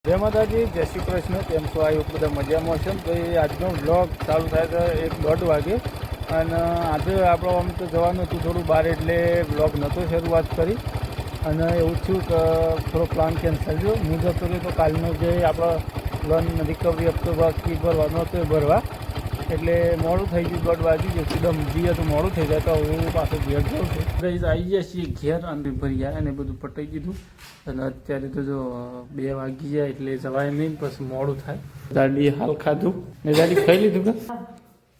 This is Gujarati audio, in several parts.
જય માતાજી, જય શ્રી કૃષ્ણ. કેમ છો? આવ્યું બધા મજામાં છે. તો એ આજનો બ્લોગ ચાલુ થાય છે 1-1:30 વાગે અને આજે આપણો આમ તો જવાનું હતું થોડું બહાર એટલે બ્લોગ નહોતો શરૂઆત કરી અને એવું થયું કે થોડો પ્લાન કેન્સલ થયો. હું જતો રહ્યો તો કાલનો જે આપણો લોન રિકવરી હપ્તો બાકી ભરવાનો હતો એ ભરવા એટલે મોડું થઈ ગયું. 1:30 વાગી ગયું. એકદમ જઈએ તો મોડું થઈ જાય તો હું પાછો ઘેર જાઉં છું. ગઈ આવી ગયા છીએ ઘેર અને ભરી ગયા અને બધું પટાઈ દીધું અને અત્યારે તો જો 2 વાગી જાય એટલે જવાય નહીં, પછી મોડું થાય. દાદી હાલ ખાધું ને દાદી ખાઈ લીધું કે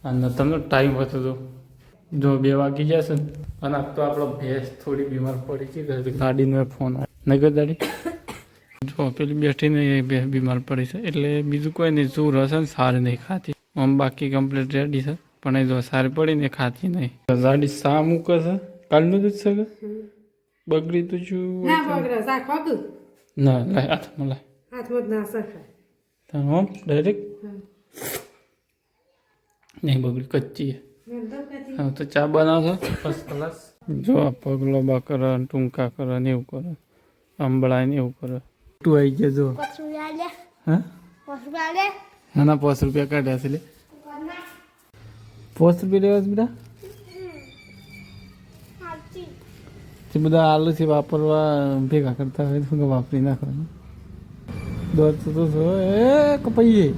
અને તમને ટાઈમ હતો તો જો 2 વાગી જશે ને અને આજ તો આપણો ભેંસ થોડી બીમાર પડી છે. ગાડીનો ફોન નહીં કર દાદી જો પેલી બેઠીને એ બીમાર પડી છે એટલે બીજું કોઈ નહીં. શું રસે ને સારી નહીં ખાતી. આમ બાકી કમ્પ્લીટ રેડી છે પણ એ જો સારી પડી ને ખાતી નહીં. દાદી સા મૂકે છે કાલનું દૂધ છે કે બગડી તો શું ના લાય હાથમાં લાય આમ ડાયરેક્ટ નહીં બગડી કચ્ચી હા તો ચા બનાવશો ફર્સ્ટ ક્લાસ. જો પગલો બા કરે ટૂંકા કરે ને એવું કરે અંબળાય ને એવું કરે. તું આવી ગયા જો હા ના ના 5 રૂપિયા કાઢ્યા છે લે 5 રૂપિયા લેવા બેટા તે બધા આલુથી વાપરવા ભેગા કરતા હોય તો વાપરી નાખવાનું. દોડ તો એ કપાઈએ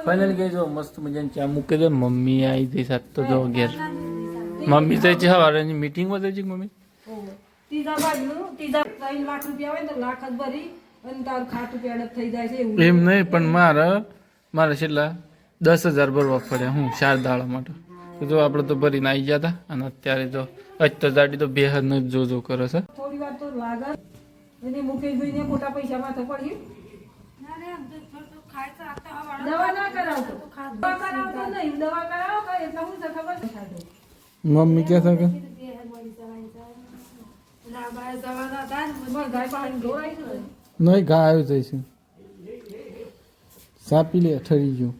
ફાઇનલ ગઈ જો મસ્ત મજાની ચા મૂકી દે. મમ્મી આવી હતી સાત તો જો ઘેર મમ્મી તો છે હવારની મીટિંગમાં થઈ છે. મમ્મી એમ નહીં પણ મારે છેલ્લા 10,000 ભરવા પડ્યા હું 4 દાડા માટે. જો આપણે તો ભરીને આવી ગયા હતા અને અત્યારે તો તો દાડી તો બેહદ ન જો કરે છે. થોડી વાર તો લાગે એને મૂકી જોઈને મોટા પૈસા માથે પડ્યું. દવા ના કરાવતો નહીં દવા કરાવો એટલે હું ખબર મમ્મી કે છે કે નહીં ઘા આવ્યું જઈશું સાપી લે ઠરી ગયું.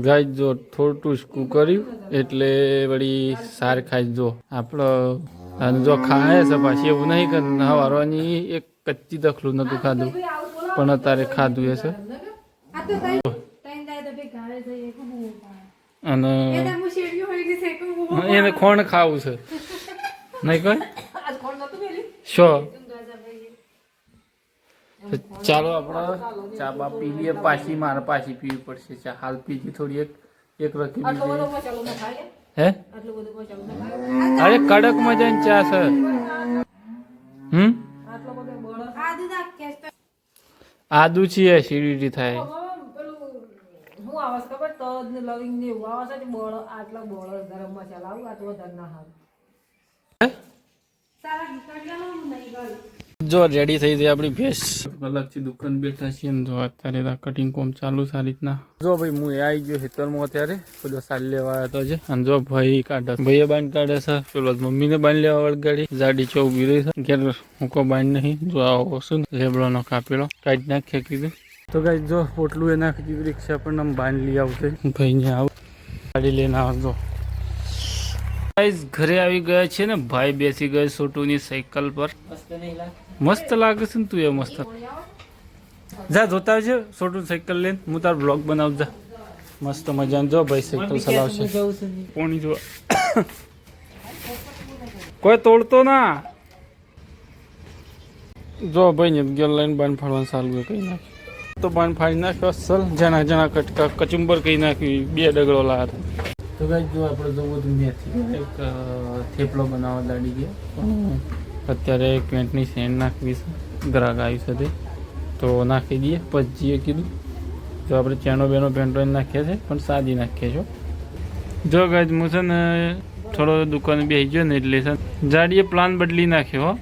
ગાય જો થોડું ટૂસકું કર્યું એટલે વળી સાર ખાઈ જો આપણો અને જો ખાય છે પાછી એવું નહીં કે હવારવાની એક કચ્ચી દખલું નતું ખાધું પણ અત્યારે ખાધું એ છે. અને એને ખોણ ખાવું છે નહીં કોઈ શો. ચાલો આપણે ચા બા પી લઈએ. પાછી મારે પાછી પીવી પડશે ચા. હાલ પીધી થોડી એક રખી હે અરે કડક મજાની ચા છે. આદુ છે એસિડિટી થાય. હું આવાસ ખબર તો લવિંગ ને એવું આવે છે બોળ આટલા બોળ ગરમ મસાલા આવું આ તો વધારે ના હાલ સારા નીકળ્યા નહીં ગઈ. જો રેડી થઈ જાય આપણી ભેંસ. અલગથી દુકાન બેઠા છીએ ને જો અત્યારે કટિંગ કોમ ચાલુ સારી રીતના. જો ભાઈ હું આવી ગયો ખેતરમાં અત્યારે પેલો સાલ લેવા આવ્યો છે અને જો ભાઈ કાઢે ભાઈએ બાંધ કાઢે છે. પેલો મમ્મીને બાંધ લેવા વળગાડી જાડી ચો ઉભી રહી છે ઘેર મૂકો બાંધ નહીં. જો આવો શું લેબડોનો કાપેલો કાઢી નાખીએ કીધું તો ગાઈ જો પોટલું એ નાખી દીધું. રિક્ષા પણ આમ બાંધ લઈ આવશે ભાઈને આવ ગાડી લઈને આવજો. ઘરે આવી ગયા છે ને ભાઈ બેસી ગયો છોટુની સાયકલ પર. મસ્ત લાગે છે ને તું એ મસ્ત જા જોતા છે છોટું સાયકલ લઈને. હું તાર બ્લોગ બનાવ જા મસ્ત મજાનું. જો ભાઈ સાયકલ ચલાવશે પોણી જો કોઈ તોડતો ના. જો ભાઈ ને ગેર લાઈન બાંધ ફાડવાનું ચાલુ કઈ નાખ તો બાંધ ફાડી નાખ્યો અસલ. જણા જણા કટકા કચુંબર કઈ નાખી 2 ડગલો લાવ્યા હતા. તો કઈ જો આપણે જોવું હતું મેથી એક થેપલો બનાવવા દાડી ગયા. અત્યારે પેન્ટની સેન્ડ નાખવી છે. ગ્રાહક આવી છે તો નાખી દઈએ પછી કીધું. જો આપણે ચેનો બેનો પેન્ટો નાખીએ છીએ પણ સાદી નાખીએ છો. જો ગાય હું છે ને થોડો દુકાને બેસી ગયો ને એટલે જાડીએ પ્લાન બદલી નાખ્યો.